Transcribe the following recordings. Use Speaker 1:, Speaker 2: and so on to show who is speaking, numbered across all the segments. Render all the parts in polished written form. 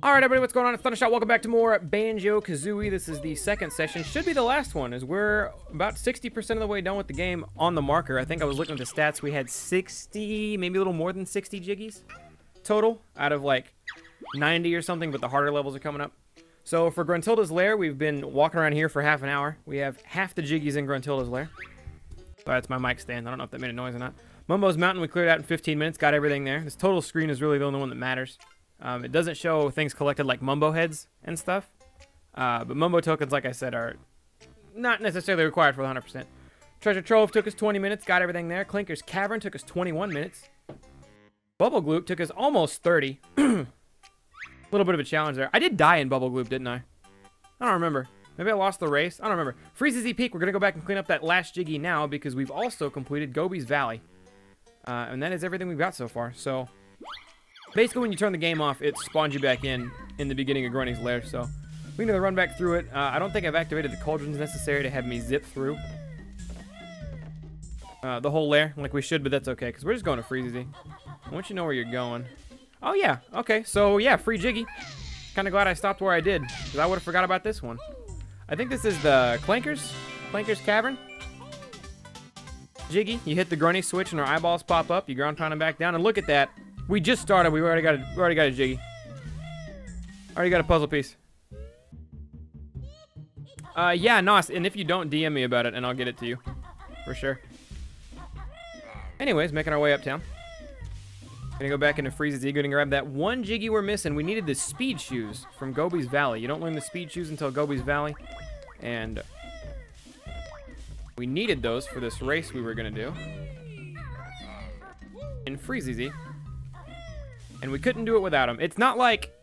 Speaker 1: Alright everybody, what's going on? It's Thundershot. Welcome back to more Banjo-Kazooie. This is the second session. Should be the last one, as we're about 60% of the way done with the game on the marker. I think I was looking at the stats. We had 60, maybe a little more than 60 jiggies total, out of like 90 or something, but the harder levels are coming up. So for Gruntilda's Lair, we've been walking around here for half an hour. We have half the jiggies in Gruntilda's Lair. Sorry, that's my mic stand. I don't know if that made a noise or not. Mumbo's Mountain, we cleared out in 15 minutes, got everything there. This total screen is really the only one that matters. It doesn't show things collected like Mumbo heads and stuff. But Mumbo tokens, like I said, are not necessarily required for the 100%. Treasure Trove took us 20 minutes, got everything there. Clinker's Cavern took us 21 minutes. Bubble Gloop took us almost 30. A little bit of a challenge there. I did die in Bubble Gloop, didn't I? I don't remember. Maybe I lost the race. I don't remember. Freezezy Peak, we're going to go back and clean up that last jiggy now because we've also completed Gobi's Valley. And that is everything we've got so far. So basically, when you turn the game off, it spawns you back in the beginning of Grunny's Lair. So we need to run back through it. I don't think I've activated the cauldrons necessary to have me zip through the whole lair like we should, but that's okay because we're just going to Freezezy. I want you to know where you're going. Oh, yeah. Okay. So, yeah, free jiggy. Kind of glad I stopped where I did because I would have forgot about this one. I think this is the Clinker's Cavern. Jiggy, you hit the Grunny switch and our eyeballs pop up. You ground pound them back down, and look at that. We just started. We already got a jiggy. Already got a puzzle piece. Yeah, Nos, and if you don't, DM me about it, and I'll get it to you. For sure. Anyways, making our way uptown. Gonna go back into Freezezy. Gonna grab that one jiggy we're missing. We needed the speed shoes from Gobi's Valley. You don't learn the speed shoes until Gobi's Valley. And we needed those for this race we were gonna do in Freezezy. And we couldn't do it without them. It's not like...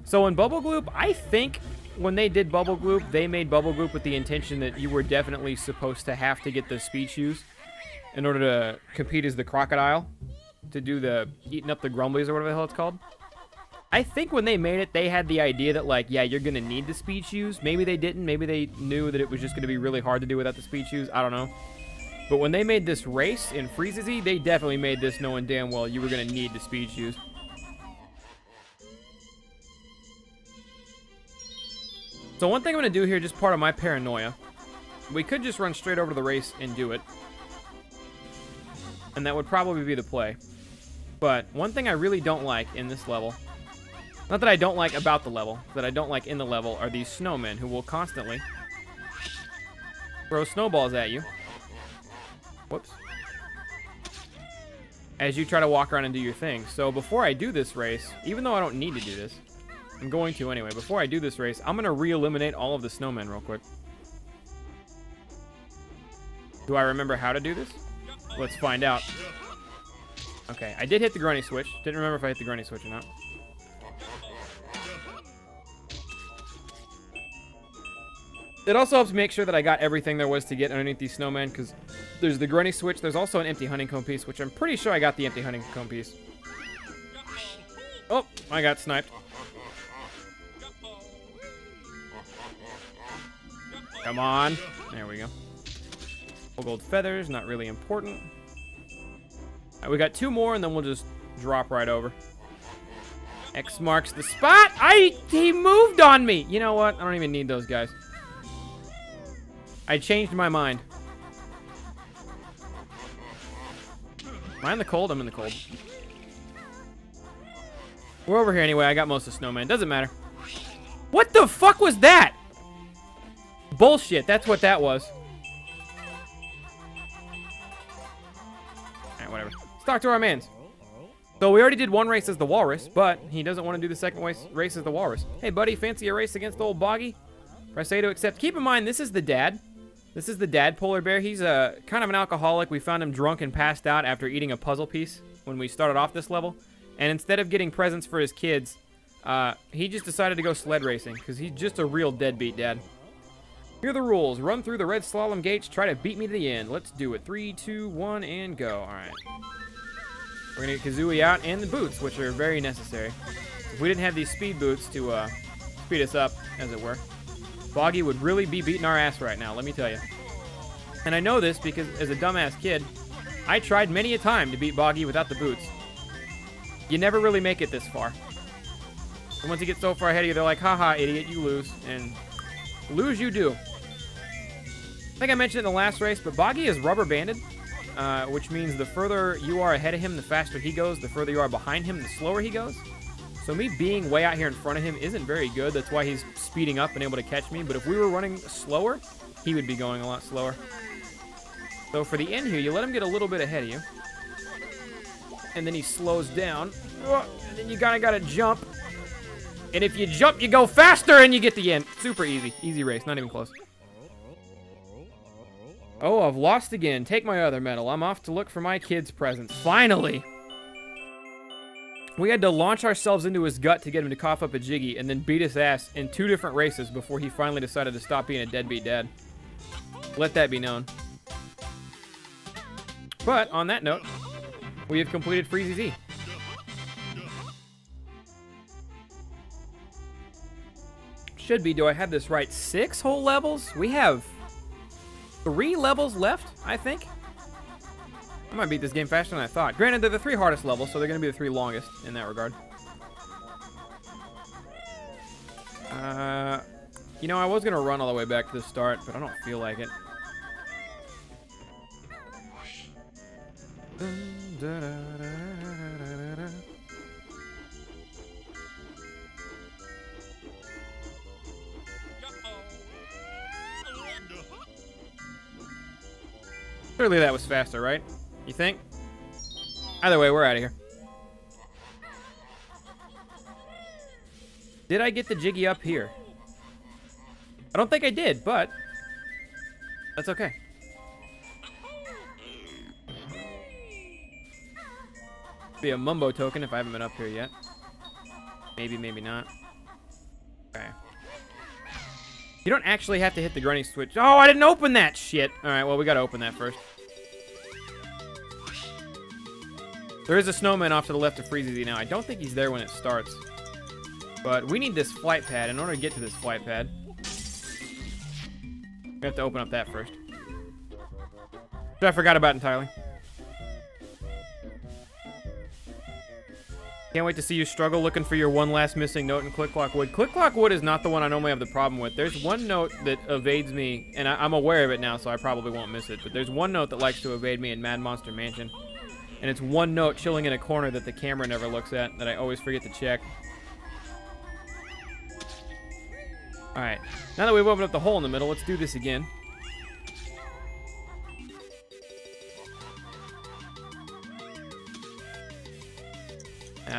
Speaker 1: So in Bubble Gloop, I think when they did Bubble Gloop, they made Bubble Gloop with the intention that you were definitely supposed to have to get the speed shoes in order to compete as the crocodile, to do the eating up the grumblies or whatever the hell it's called. I think when they made it, they had the idea that, like, yeah, you're going to need the speed shoes. Maybe they didn't. Maybe they knew that it was just going to be really hard to do without the speed shoes. I don't know. But when they made this race in Freezezy, they definitely made this knowing damn well you were going to need the speed shoes. So one thing I'm going to do here, just part of my paranoia, we could just run straight over to the race and do it. And that would probably be the play. But one thing I really don't like in this level, not that I don't like about the level, that I don't like in the level, are these snowmen who will constantly throw snowballs at you. Whoops. As you try to walk around and do your thing. So before I do this race, even though I don't need to do this, I'm going to anyway. Before I do this race, I'm going to re-eliminate all of the snowmen real quick. Do I remember how to do this? Let's find out. Okay, I did hit the Grunny switch. Didn't remember if I hit the Grunny switch or not. It also helps make sure that I got everything there was to get underneath these snowmen, because there's the Grunny switch. There's also an empty honeycomb piece, which I'm pretty sure I got the empty honeycomb piece. Oh, I got sniped. Come on. There we go. Full gold feathers, not really important. All right, we got two more, and then we'll just drop right over. X marks the spot. He moved on me. You know what? I don't even need those guys. I changed my mind. Am I in the cold? I'm in the cold. We're over here anyway. I got most of Snowman. Doesn't matter. What the fuck was that? Bullshit. That's what that was. Alright, whatever. Let's talk to our mans. So we already did one race as the Walrus, but he doesn't want to do the second race as the Walrus. Hey, buddy, fancy a race against old Boggy? Press A to accept. Keep in mind, this is the dad. This is the dad polar bear. He's kind of an alcoholic. We found him drunk and passed out after eating a puzzle piece when we started off this level. And instead of getting presents for his kids, he just decided to go sled racing because he's just a real deadbeat dad. Here are the rules. Run through the red slalom gates. Try to beat me to the end. Let's do it. 3, 2, 1, and go. All right. We're going to get Kazooie out and the boots, which are very necessary. If we didn't have these speed boots to speed us up, as it were, Boggy would really be beating our ass right now, let me tell you. And I know this because, as a dumbass kid, I tried many a time to beat Boggy without the boots. You never really make it this far. And once he gets so far ahead of you, they're like, haha, idiot, you lose. And lose you do. I think I mentioned it in the last race, but Boggy is rubber banded, which means the further you are ahead of him, the faster he goes. The further you are behind him, the slower he goes. So me being way out here in front of him isn't very good. That's why he's speeding up and able to catch me. But if we were running slower, he would be going a lot slower. So for the end here, you let him get a little bit ahead of you. And then he slows down. And then you kind of got to jump. And if you jump, you go faster and you get the end. Super easy. Easy race. Not even close. Oh, I've lost again. Take my other medal. I'm off to look for my kid's presents. Finally! We had to launch ourselves into his gut to get him to cough up a Jiggy and then beat his ass in 2 different races before he finally decided to stop being a deadbeat dad. Let that be known. But, on that note, we have completed Freezy Z. Should be, do I have this right, 6 whole levels? We have 3 levels left, I think. I might beat this game faster than I thought. Granted, they're the 3 hardest levels, so they're going to be the 3 longest in that regard. You know, I was going to run all the way back to the start, but I don't feel like it. Clearly that was faster, right? You think? Either way, we're out of here. Did I get the Jiggy up here? I don't think I did, but that's okay. Be a Mumbo token if I haven't been up here yet. Maybe, maybe not. Okay. You don't actually have to hit the grunny switch. Oh, I didn't open that shit. All right, well, we got to open that first. There is a snowman off to the left of Freezy now. I don't think he's there when it starts. But we need this flight pad in order to get to this flight pad. We have to open up that first. Which I forgot about entirely. Can't wait to see you struggle looking for your one last missing note in Click Clock Wood. Click Clock Wood is not the one I normally have the problem with. There's one note that evades me, and I'm aware of it now, so I probably won't miss it. But there's one note that likes to evade me in Mad Monster Mansion. And it's one note chilling in a corner that the camera never looks at, that I always forget to check. Alright, now that we've opened up the hole in the middle, let's do this again.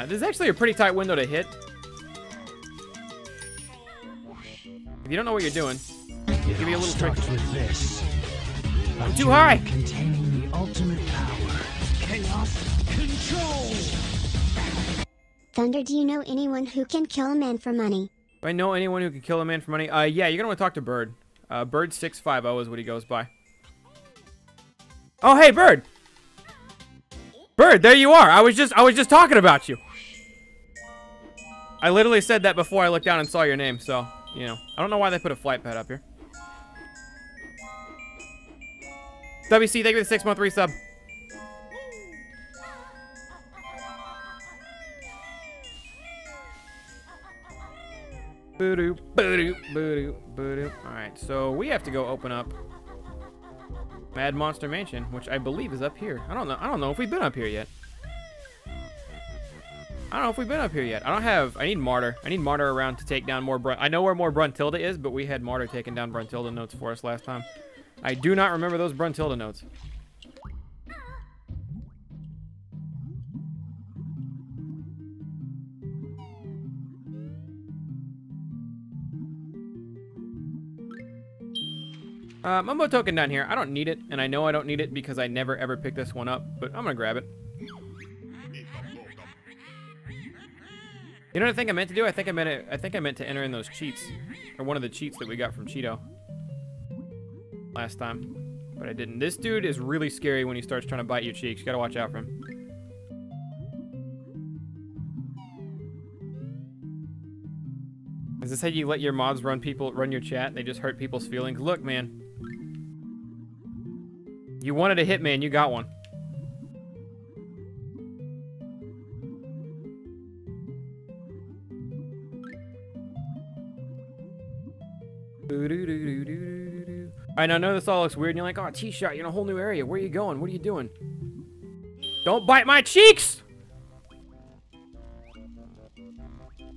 Speaker 1: This is actually a pretty tight window to hit. If you don't know what you're doing, it can be a little tricky. Too high!
Speaker 2: Containing the ultimate power. Chaos control!
Speaker 3: Thunder, do you know anyone who can kill a man for money?
Speaker 1: Do I know anyone who can kill a man for money? Yeah, you're gonna want to talk to Bird. Bird650 is what he goes by. Oh, hey, Bird! Bird, there you are. I was just talking about you. I literally said that before I looked down and saw your name, so, you know. I don't know why they put a flight pad up here. WC, thank you for the 6-month resub. Boo-doo, boo-doo, boo-doo, boo-doo. Alright, so we have to go open up Mad Monster Mansion, which I believe is up here. I don't know if we've been up here yet. I need Martyr. I need Martyr around to take down more I know where more Bruntilda is, but we had Martyr taking down Bruntilda notes for us last time. I do not remember those Bruntilda notes. Mumbo token down here. I don't need it, and I know I don't need it because I never ever pick this one up, but I'm gonna grab it. You know what I think I meant to do? I think I meant to enter in those cheats, or one of the cheats that we got from Cheeto last time, but I didn't. This dude is really scary when he starts trying to bite your cheeks. You gotta watch out for him. Is this how you let your mobs run your chat? They just hurt people's feelings. Look, man. You wanted a hitman, you got one. I know this all looks weird, and you're like, oh, T-Shot, you're in a whole new area. Where are you going? What are you doing? Don't bite my cheeks!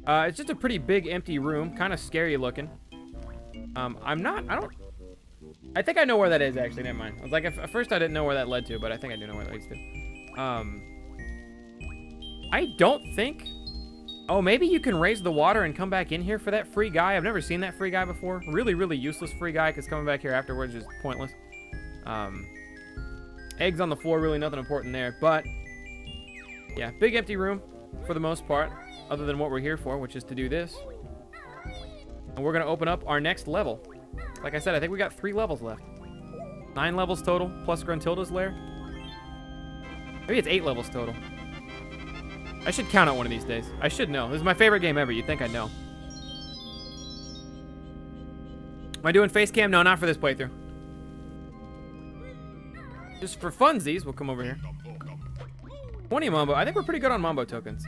Speaker 1: It's just a pretty big, empty room. Kind of scary looking. I think I know where that is, actually. Never mind. I was like, at first I didn't know where that led to, but I think I do know where that leads to. I don't think... Oh, maybe you can raise the water and come back in here for that free guy. I've never seen that free guy before. Really, really useless free guy, because coming back here afterwards is pointless. Eggs on the floor, really nothing important there. But, yeah, big empty room for the most part, other than what we're here for, which is to do this. And we're going to open up our next level. Like I said, I think we got 3 levels left. 9 levels total, plus Gruntilda's lair. Maybe it's 8 levels total. I should count it one of these days. I should know. This is my favorite game ever. You'd think I'd know. Am I doing face cam? No, not for this playthrough. Just for funsies, we'll come over here. 20 Mambo. I think we're pretty good on Mambo tokens.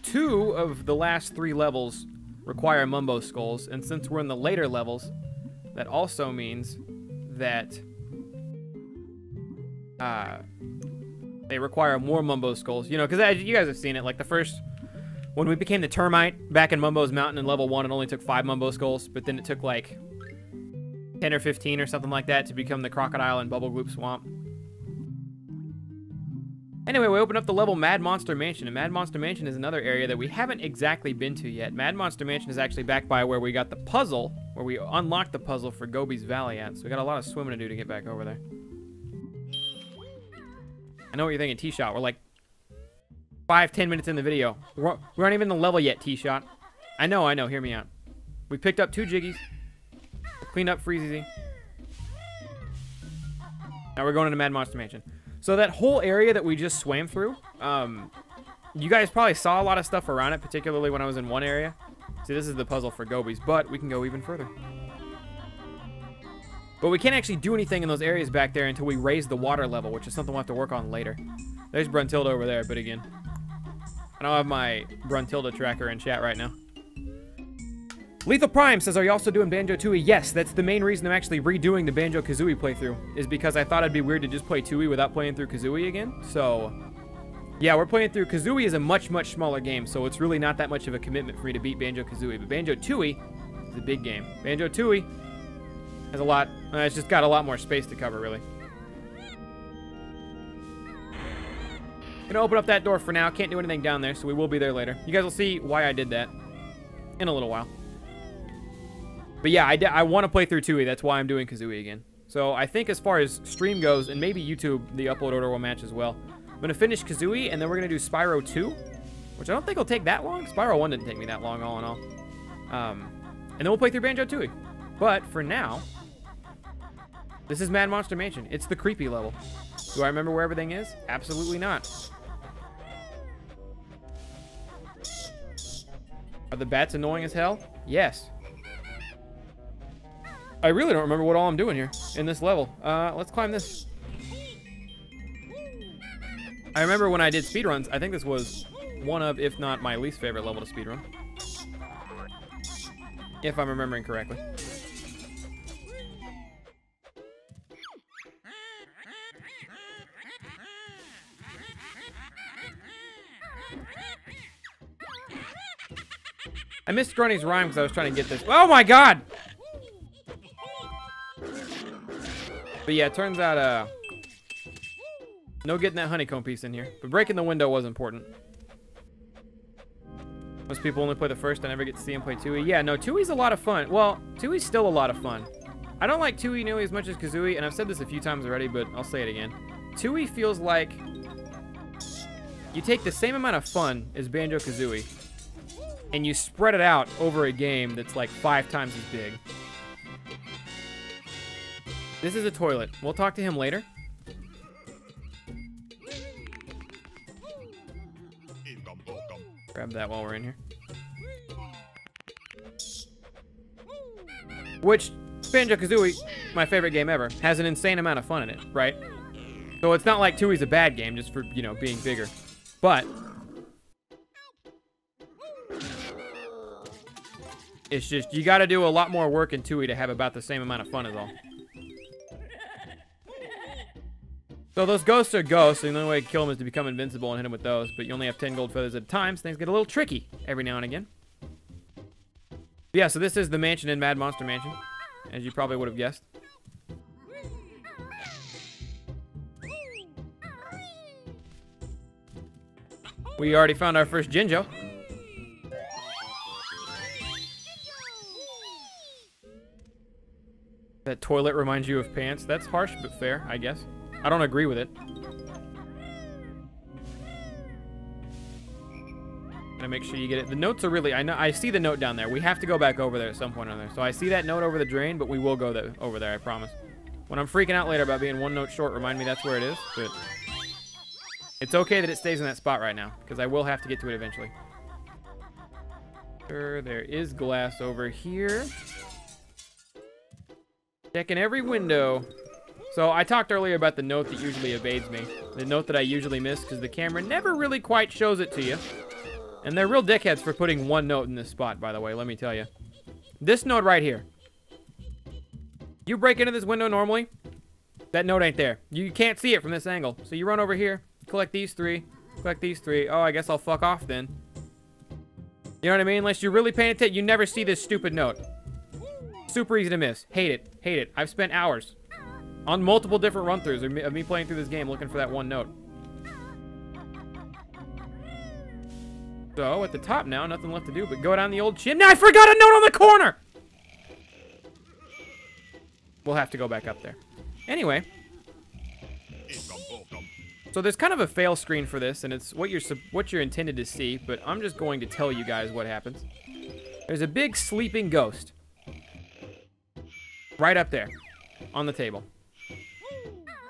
Speaker 1: 2 of the last 3 levels require Mumbo skulls, and since we're in the later levels, that also means that they require more Mumbo skulls. You know, because you guys have seen it. Like the first, when we became the termite back in Mumbo's Mountain in level 1, it only took 5 Mumbo skulls, but then it took like 10 or 15 or something like that to become the crocodile and Bubble Gloop Swamp. Anyway, we open up the level Mad Monster Mansion, and Mad Monster Mansion is another area that we haven't exactly been to yet. Mad Monster Mansion is actually back by where we got the puzzle, where we unlocked the puzzle for Gobi's Valley at, so we got a lot of swimming to do to get back over there. I know what you're thinking, T-Shot. We're like 5-10 minutes in the video. We aren't even in the level yet, T-Shot. I know, hear me out. We picked up 2 Jiggies. Cleaned up Freezy. Now we're going into Mad Monster Mansion. So that whole area that we just swam through, you guys probably saw a lot of stuff around it, particularly when I was in one area. See, this is the puzzle for Gobi's, but we can go even further. But we can't actually do anything in those areas back there until we raise the water level, which is something we'll have to work on later. There's Bruntilda over there, but again, I don't have my Bruntilda tracker in chat right now. Lethal Prime says, are you also doing Banjo-Tooie? Yes, that's the main reason I'm actually redoing the Banjo-Kazooie playthrough, is because I thought it'd be weird to just play Tooie without playing through Kazooie again. So, yeah, we're playing through. Kazooie is a much, much smaller game, so it's really not that much of a commitment for me to beat Banjo-Kazooie. But Banjo-Tooie is a big game. Banjo-Tooie has a lot, it's just got a lot more space to cover, really. Gonna open up that door for now. Can't do anything down there, so we will be there later. You guys will see why I did that in a little while. But yeah, I want to play through Tooie. That's why I'm doing Kazooie again. So I think as far as stream goes, and maybe YouTube, the upload order will match as well. I'm going to finish Kazooie, and then we're going to do Spyro 2, which I don't think will take that long. Spyro 1 didn't take me that long, all in all. And then we'll play through Banjo-Tooie. But for now, this is Mad Monster Mansion. It's the creepy level. Do I remember where everything is? Absolutely not. Are the bats annoying as hell? Yes. I really don't remember what all I'm doing here in this level. Let's climb this. I remember when I did speedruns, I think this was one of, if not my least favorite level to speedrun. If I'm remembering correctly. I missed Grunny's rhyme because I was trying to get this. Oh my god! But yeah, it turns out, no getting that honeycomb piece in here. But breaking the window was important. Most people only play the first. I never get to see them play Tooie. Yeah, no, Tooie's a lot of fun. Well, Tooie's still a lot of fun. I don't like Tooie nearly as much as Kazooie, and I've said this a few times already, but I'll say it again. Tooie feels like you take the same amount of fun as Banjo-Kazooie, and you spread it out over a game that's like 5 times as big. This is a toilet. We'll talk to him later. Grab that while we're in here. Which, Banjo-Kazooie, my favorite game ever, has an insane amount of fun in it, right? So it's not like Tooie's a bad game just for, you know, being bigger. But It's just, you got to do a lot more work in Tui to have about the same amount of fun as all. So those ghosts are ghosts, and the only way to kill them is to become invincible and hit them with those, but you only have 10 gold feathers at a time, so things get a little tricky every now and again. Yeah, so this is the mansion in Mad Monster Mansion, as you probably would have guessed. We already found our first Jinjo. That toilet reminds you of pants. That's harsh, but fair, I guess. I don't agree with it. Gotta make sure you get it. The notes are really... I see the note down there. We have to go back over there at some point on there. So I see that note over the drain, but we will go over there, I promise. When I'm freaking out later about being one note short, remind me that's where it is. But it's okay that it stays in that spot right now, because I will have to get to it eventually. Sure, there is glass over here. Checking every window. So I talked earlier about the note that usually evades me. The note that I usually miss because the camera never really quite shows it to you. And they're real dickheads for putting one note in this spot, by the way, let me tell you. This note right here. You break into this window normally, that note ain't there. You can't see it from this angle. So you run over here, collect these three, collect these three. Oh, I guess I'll fuck off then. You know what I mean? Unless you're really paying attention, you never see this stupid note. Super easy to miss. Hate it. Hate it. I've spent hours on multiple different run-throughs of me playing through this game looking for that one note. So, at the top now, nothing left to do but go down the old chimney. I forgot a note on the corner! We'll have to go back up there. Anyway. So there's kind of a fail screen for this, and it's what you're intended to see, but I'm just going to tell you guys what happens. There's a big sleeping ghost. Right up there. On the table.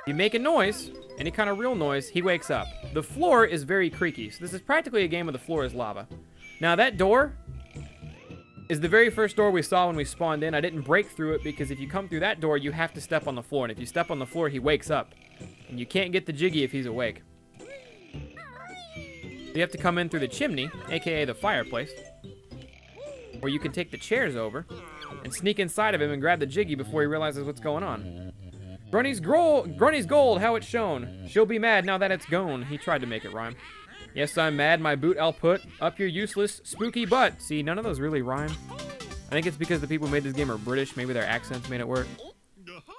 Speaker 1: You make a noise, any kind of real noise, he wakes up. The floor is very creaky, so this is practically a game where the floor is lava. Now that door is the very first door we saw when we spawned in. I didn't break through it because if you come through that door, you have to step on the floor, and if you step on the floor, he wakes up. And you can't get the jiggy if he's awake. You have to come in through the chimney, aka the fireplace, where you can take the chairs over and sneak inside of him and grab the jiggy before he realizes what's going on. Grunny's gold, how it's shown. She'll be mad now that it's gone. He tried to make it rhyme. Yes, I'm mad, my boot I'll put up your useless, spooky butt. See, none of those really rhyme. I think it's because the people who made this game are British. Maybe their accents made it work.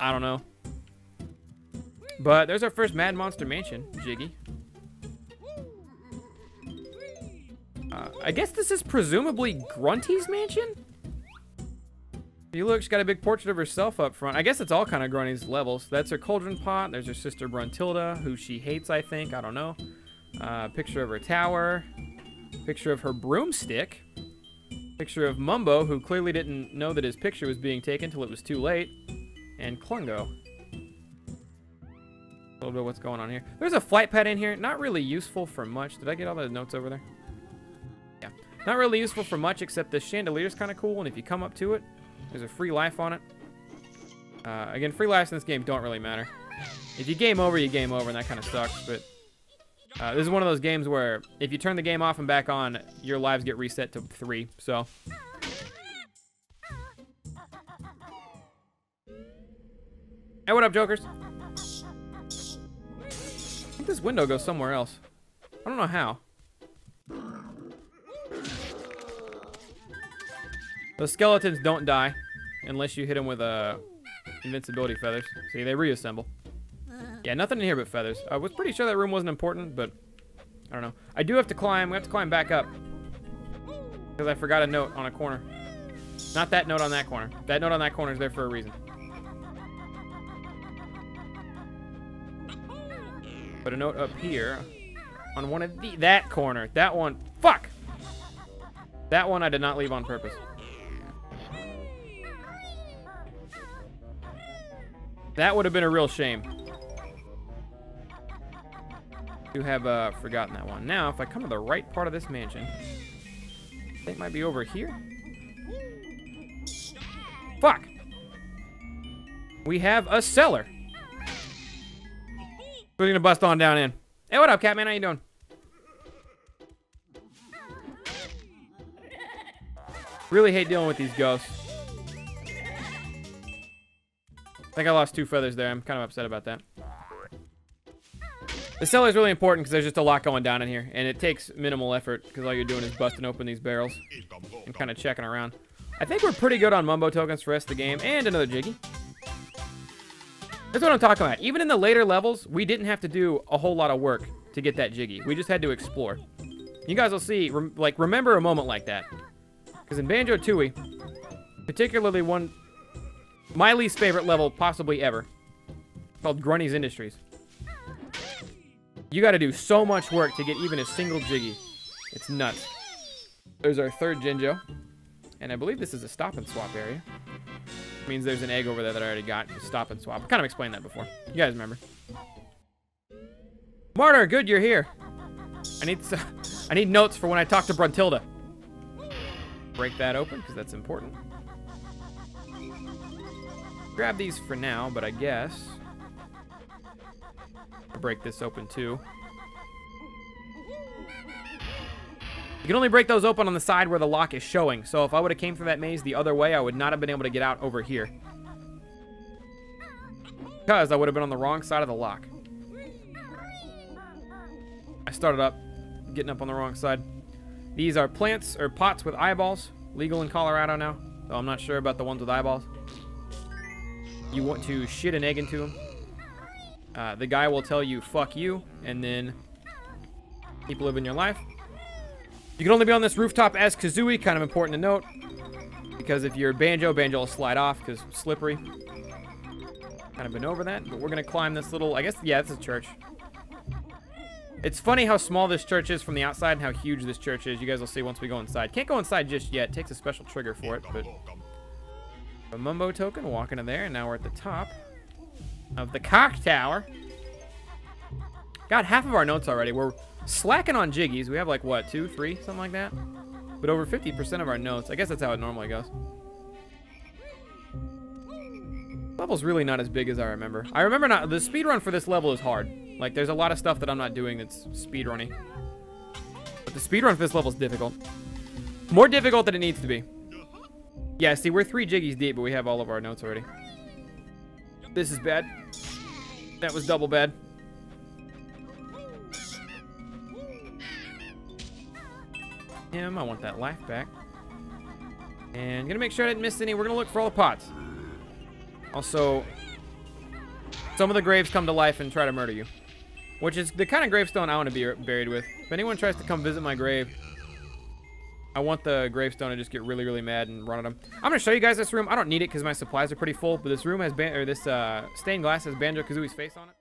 Speaker 1: I don't know. But there's our first Mad Monster Mansion, Jiggy. I guess this is presumably Grunty's mansion? You look, she's got a big portrait of herself up front. I guess it's all kind of Grunty's levels. That's her cauldron pot. There's her sister Bruntilda, who she hates, I think. I don't know. Picture of her tower. Picture of her broomstick. Picture of Mumbo, who clearly didn't know that his picture was being taken till it was too late. And Klungo. A little bit of what's going on here. There's a flight pad in here. Not really useful for much. Did I get all the notes over there? Yeah. Not really useful for much, except the chandelier's kind of cool. And if you come up to it, there's a free life on it. Again, free lives in this game don't really matter. If you game over, you game over, and that kind of sucks. But this is one of those games where if you turn the game off and back on, your lives get reset to 3. So. Hey, what up, jokers? I think this window goes somewhere else. I don't know how. The skeletons don't die unless you hit them with invincibility feathers. See, they reassemble. Yeah, nothing in here but feathers. I was pretty sure that room wasn't important, but I don't know. I do have to climb. We have to climb back up because I forgot a note on a corner. Not that note on that corner. That note on that corner is there for a reason. Put a note up here on one of that corner. That one. Fuck! That one I did not leave on purpose. That would have been a real shame. You have forgotten that one. Now, if I come to the right part of this mansion, I think it might be over here. Fuck! We have a cellar. We're gonna bust on down in. Hey, what up, Catman? How you doing? Really hate dealing with these ghosts. I think I lost 2 feathers there. I'm kind of upset about that. The cellar is really important because there's just a lot going down in here, and it takes minimal effort because all you're doing is busting open these barrels and kind of checking around. I think we're pretty good on Mumbo tokens for the rest of the game, and another Jiggy. That's what I'm talking about. Even in the later levels, we didn't have to do a whole lot of work to get that Jiggy. We just had to explore. You guys will see, remember a moment like that. Because in Banjo-Tooie, particularly my least favorite level possibly ever, called Grunny's Industries. You got to do so much work to get even a single Jiggy. It's nuts. There's our 3rd Jinjo. And I believe this is a stop and swap area. Means there's an egg over there that I already got. Just stop and swap. I kind of explained that before. You guys remember. Martyr, good you're here. I need notes for when I talk to Bruntilda. Break that open, because that's important. Grab these for now, but I guess I'll break this open too. You can only break those open on the side where the lock is showing. So if I would have came through that maze the other way, I would not have been able to get out over here. Because I would have been on the wrong side of the lock. I started up getting up on the wrong side. These are plants or pots with eyeballs. Legal in Colorado now. So I'm not sure about the ones with eyeballs. You want to shit an egg into them. The guy will tell you, fuck you, and then keep living your life. You can only be on this rooftop as Kazooie, kind of important to note. Because if you're Banjo, Banjo will slide off because slippery. Kind of been over that, but we're going to climb this little, I guess, yeah, it's a church. It's funny how small this church is from the outside and how huge this church is. You guys will see once we go inside. Can't go inside just yet. It takes a special trigger for it, but a Mumbo token, walk into there, and now we're at the top of the cock tower. Got half of our notes already. We're slacking on Jiggies. We have like, what, 2, 3, something like that? But over 50% of our notes. I guess that's how it normally goes. Level's really not as big as I remember. I remember not. The speedrun for this level is hard. Like, there's a lot of stuff that I'm not doing that's speedrunning. But the speedrun for this level is difficult. More difficult than it needs to be. Yeah, see, we're 3 Jiggies deep, but we have all of our notes already. This is bad. That was double bad. I want that life back. And gonna make sure I didn't miss any. We're gonna look for all the pots. Also, some of the graves come to life and try to murder you. Which is the kind of gravestone I want to be buried with. If anyone tries to come visit my grave, I want the gravestone to just get really, really mad and run at them. I'm going to show you guys this room. I don't need it because my supplies are pretty full. But this room has, this stained glass has Banjo-Kazooie's face on it.